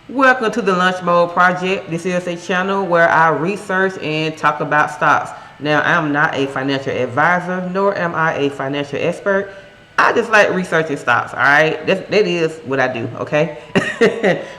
Welcome to the Lunch Mode Project. This is a channel where I research and talk about stocks. Now, I'm not a financial advisor, nor am I a financial expert. I just like researching stocks, all right? That is what I do, okay?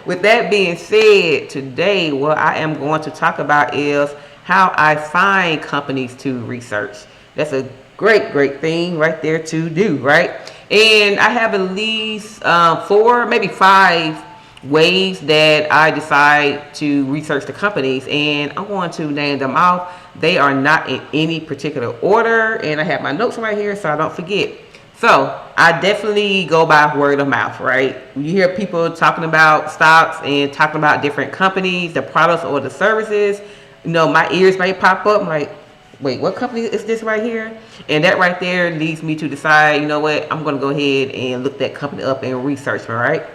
With that being said, today what I am going to talk about is how I find companies to research. That's a great thing right there to do, right? And I have at least four, maybe five ways that I decide to research the companies, and I'm going to name them off. They are not in any particular order, and I have my notes right here so I don't forget. So I definitely go by word of mouth, right? You hear people talking about stocks and talking about different companies, the products or the services. My ears may pop up. I'm like, wait, what company is this right here? And that right there leads me to decide, you know what, I'm going to go ahead and look that company up and research, all right?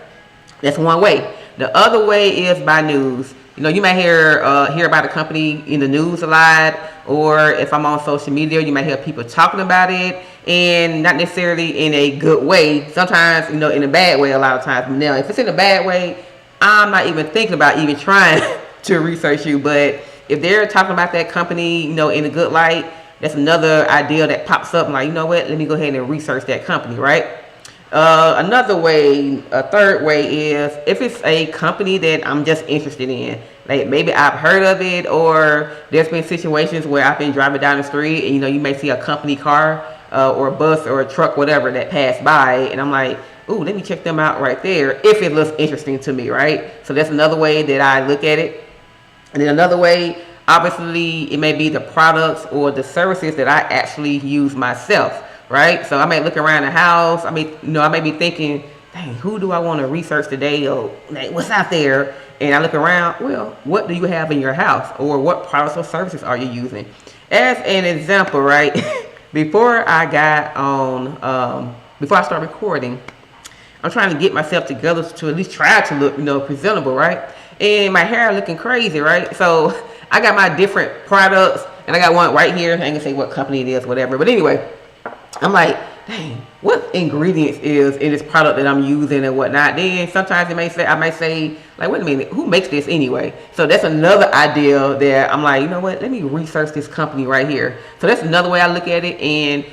That's one way. The other way is by news. You might hear about a company in the news a lot, or if I'm on social media, you might hear people talking about it, and not necessarily in a good way. Sometimes, in a bad way. A lot of times. Now, if it's in a bad way, I'm not even thinking about even trying to research you. But if they're talking about that company, in a good light, that's another idea that pops up. I'm like, you know what? Let me go ahead and research that company, right? Another way, a third way is if it's a company that I'm just interested in. Like maybe I've heard of it, or there's been situations where I've been driving down the street and you may see a company car or a bus or a truck, whatever, that passed by, and I'm like, ooh, let me check them out right there if it looks interesting to me, right? So that's another way that I look at it. And then another way, obviously, it may be the products or the services that I actually use myself, right? So I may look around the house. I may be thinking, dang, who do I want to research today? Or like, what's out there? And I look around, well, what do you have in your house? Or what products or services are you using? As an example, right? Before I start recording, I'm trying to get myself together to at least try to look, presentable, right? And my hair looking crazy, right? So I got my different products, and I got one right here. I ain't gonna say what company it is, whatever. But anyway, I'm like, dang, what ingredients is in this product that I'm using and whatnot? Then sometimes I might say, like, wait a minute, who makes this anyway? So that's another idea that I'm like, you know what? Let me research this company right here. So that's another way I look at it. And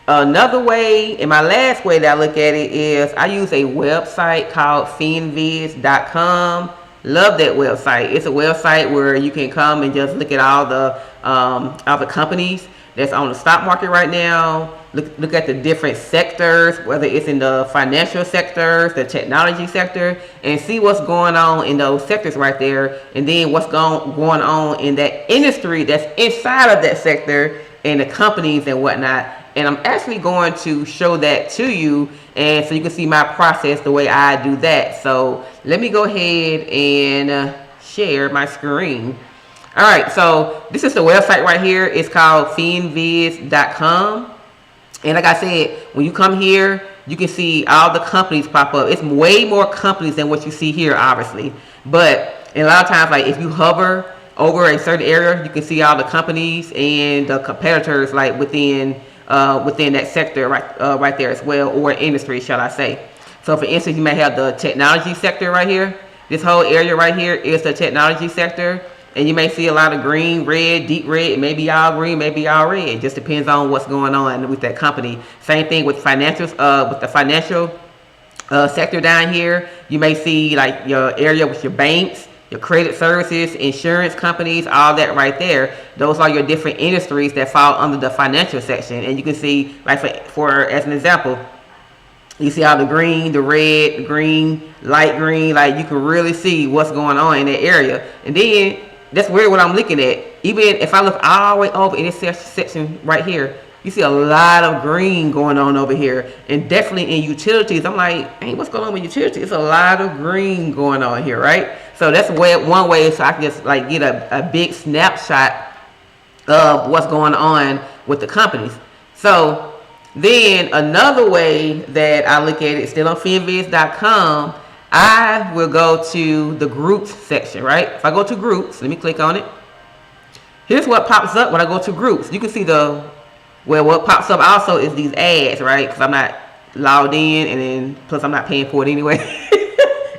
another way, and my last way that I look at it is I use a website called finviz.com. Love that website. It's a website where you can come and just look at all the companies that's on the stock market right now. Look at the different sectors, whether it's in the financial sectors, the technology sector, and see what's going on in those sectors right there, and then what's going on in that industry that's inside of that sector and the companies and whatnot. And I'm actually going to show that to you, and so you can see my process, the way I do that. So let me go ahead and share my screen. All right, so this is the website right here. It's called finviz.com. And like I said, when you come here, you can see all the companies pop up. It's way more companies than what you see here, obviously. But a lot of times, like if you hover over a certain area, you can see all the companies and the competitors, like within that sector right there as well, or industry, shall I say. So for instance, you may have the technology sector right here. This whole area right here is the technology sector. And you may see a lot of green, red, deep red, maybe all green, maybe all red. It just depends on what's going on with that company. Same thing with financials, with the financial sector down here. You may see like your area with your banks, your credit services, insurance companies, all that right there. Those are your different industries that fall under the financial section. And you can see, like for as an example, you see all the green, the red, the green, light green. Like you can really see what's going on in that area. And then that's really what I'm looking at. Even if I look all the way over in this section right here, you see a lot of green going on over here. And definitely in utilities, I'm like, hey, what's going on with utilities? It's a lot of green going on here, right? So that's one way so I can just like get a big snapshot of what's going on with the companies. So then another way that I look at it, still on finviz.com, I will go to the groups section, right? If I go to groups, let me click on it. Here's what pops up when I go to groups. You can see what pops up also is these ads, right? Because I'm not logged in, and then plus I'm not paying for it anyway,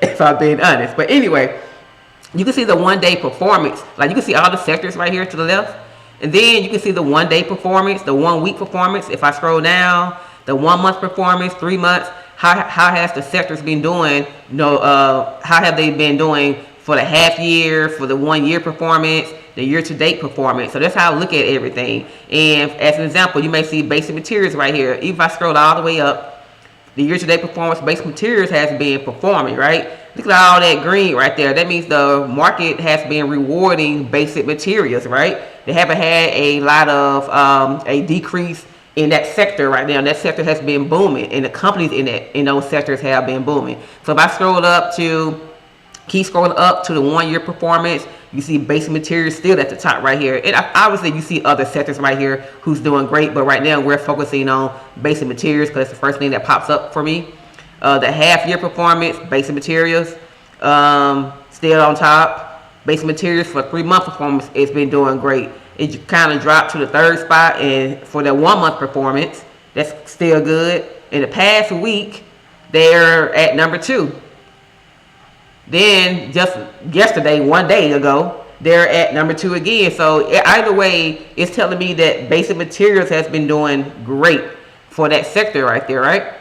if I'm being honest. But anyway, You can see the 1-day performance. Like you can see all the sectors right here to the left. And then you can see the 1-day performance, the 1-week performance. If I scroll down, the 1-month performance, 3 months. How has the sectors been doing? How have they been doing for the half year, for the 1-year performance, the year-to-date performance? So that's how I look at everything. And as an example, you may see basic materials right here. Even if I scroll all the way up, the year-to-date performance basic materials has been performing, right? Look at all that green right there. That means the market has been rewarding basic materials, right? They haven't had a lot of a decrease in that sector right now. That sector has been booming, and the companies in those sectors have been booming. So if I keep scrolling up to the 1-year performance, you see basic materials still at the top right here. And obviously you see other sectors right here who's doing great, but right now we're focusing on basic materials because it's the first thing that pops up for me. The half-year performance, basic materials, still on top. Basic materials for 3-month performance, it's been doing great. It kind of dropped to the 3rd spot, and for the 1-month performance, that's still good. In the past week, they're at number 2. Then just yesterday, 1 day ago, they're at number 2 again. So either way, it's telling me that basic materials has been doing great for that sector right there, right?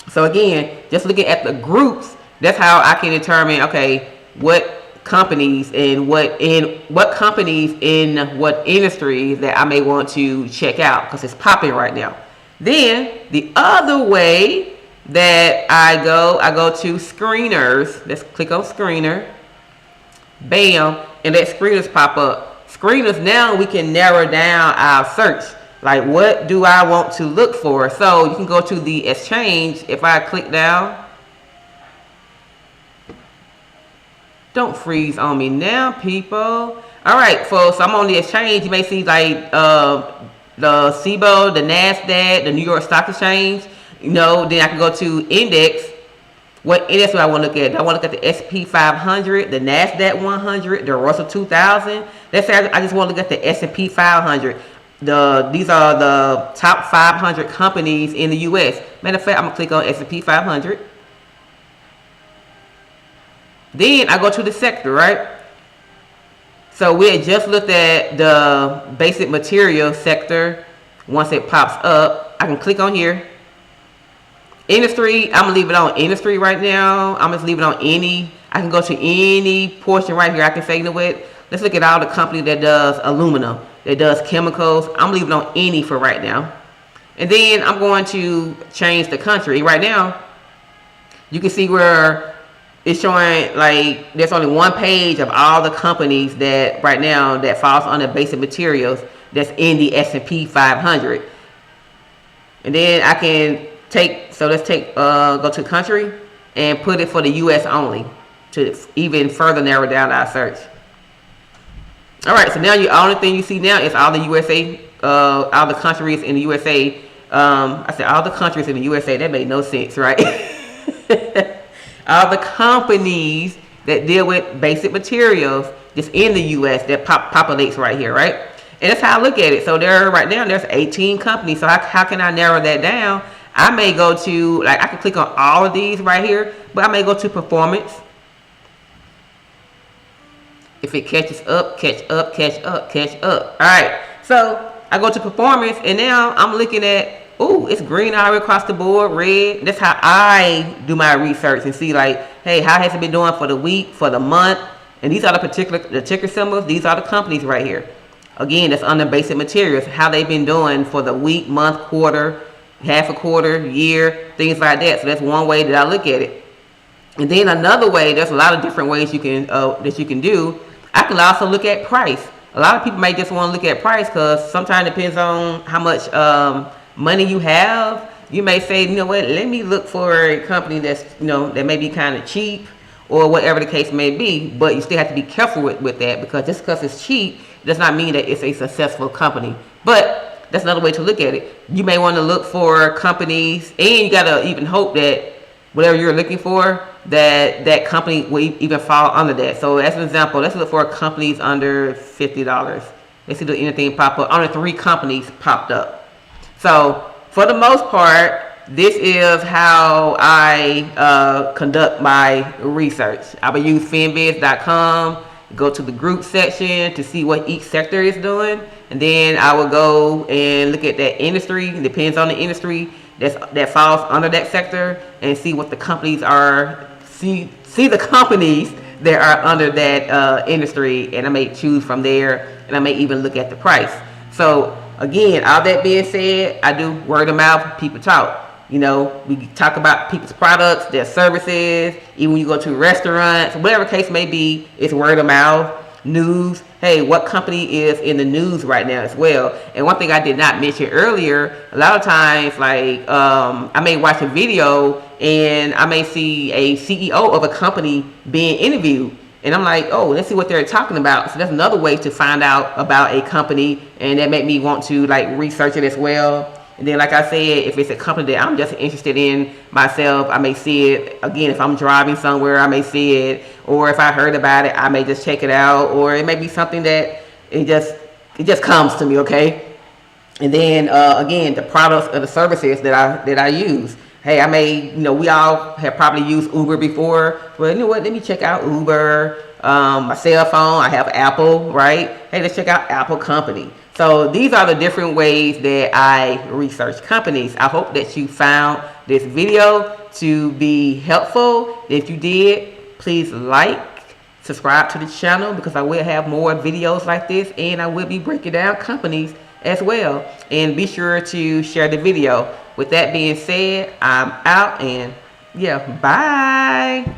So again, just looking at the groups, that's how I can determine, okay, what companies in what industries that I may want to check out because it's popping right now. Then the other way that I go to screeners. Let's click on screener. Bam, and let screeners pop up. Screeners, now we can narrow down our search. Like, what do I want to look for? So you can go to the exchange. If I click down, don't freeze on me now, people. All right, so I'm on the exchange. You may see like the CBOE, the NASDAQ, the New York Stock Exchange. Then I can go to index. What index do I want to look at? I want to look at the S&P 500, the NASDAQ 100, the Russell 2000. Let's say I just want to look at the S&P 500. These are the top 500 companies in the U.S. Matter of fact, I'm going to click on S&P 500. Then I go to the sector, right? So we had just looked at the basic material sector. Once it pops up, I can click on here. Industry, I'm going to leave it on industry right now. I'm just leave it on any. I can go to any portion right here. I can say, you know what? Let's look at all the company that does aluminum, that does chemicals. I'm leaving on any for right now. And then I'm going to change the country. Right now, you can see where it's showing like there's only one page of all the companies that right now that falls under basic materials that's in the S&P 500. And then I can let's go to country and put it for the U.S. only to even further narrow down our search. All right, so now the only thing you see now is all the USA, all the countries in the USA. I said all the countries in the USA. That made no sense, right? All the companies that deal with basic materials just in the U.S. that populates right here, right? And that's how I look at it. So right now there's 18 companies. So how can I narrow that down? I may go to, like, I can click on all of these right here, but I may go to performance. If it catches up, catch up, catch up, catch up. All right. So I go to performance, and now I'm looking at, ooh, it's green all across the board, red. That's how I do my research and see, like, hey, how has it been doing for the week, for the month? And these are the ticker symbols. These are the companies right here. Again, that's under basic materials, how they've been doing for the week, month, quarter, half a quarter, year, things like that. So that's one way that I look at it. And then another way, there's a lot of different ways you can that you can do. I can also look at price. A lot of people may just want to look at price because sometimes it depends on how much money you have. You may say, you know what, let me look for a company that's, that may be kind of cheap or whatever the case may be. But you still have to be careful with that, because just because it's cheap does not mean that it's a successful company. But that's another way to look at it. You may want to look for companies, and you got to even hope that whatever you're looking for, that company will even fall under that. So as an example, let's look for companies under $50. Let's see if anything pop up. Only 3 companies popped up. So for the most part, this is how I conduct my research. I will use finviz.com, go to the group section to see what each sector is doing, and then I will go and look at that industry. It depends on the industry that falls under that sector, and see what the companies are. See the companies that are under that industry, and I may choose from there, and I may even look at the price. So again, all that being said, I do word of mouth, people talk. You know, we talk about people's products, their services, even when you go to restaurants, whatever case may be, it's word of mouth, news. Hey, what company is in the news right now as well? And one thing I did not mention earlier, a lot of times, like, I may watch a video and I may see a CEO of a company being interviewed. And I'm like, oh, let's see what they're talking about. So that's another way to find out about a company, and that made me want to like research it as well. And then, like I said, if it's a company that I'm just interested in myself, I may see it. Again, if I'm driving somewhere, I may see it. Or if I heard about it, I may just check it out. Or it may be something that it just comes to me, okay? And then, again, the products or the services that I use. Hey, I may, we all have probably used Uber before. Well, you know what? Let me check out Uber. My cell phone, I have Apple, right? Hey, let's check out Apple company. So these are the different ways that I research companies. I hope that you found this video to be helpful. If you did, please subscribe to the channel, because I will have more videos like this, and I will be breaking down companies as well. And be sure to share the video. With that being said, I'm out, and yeah, bye.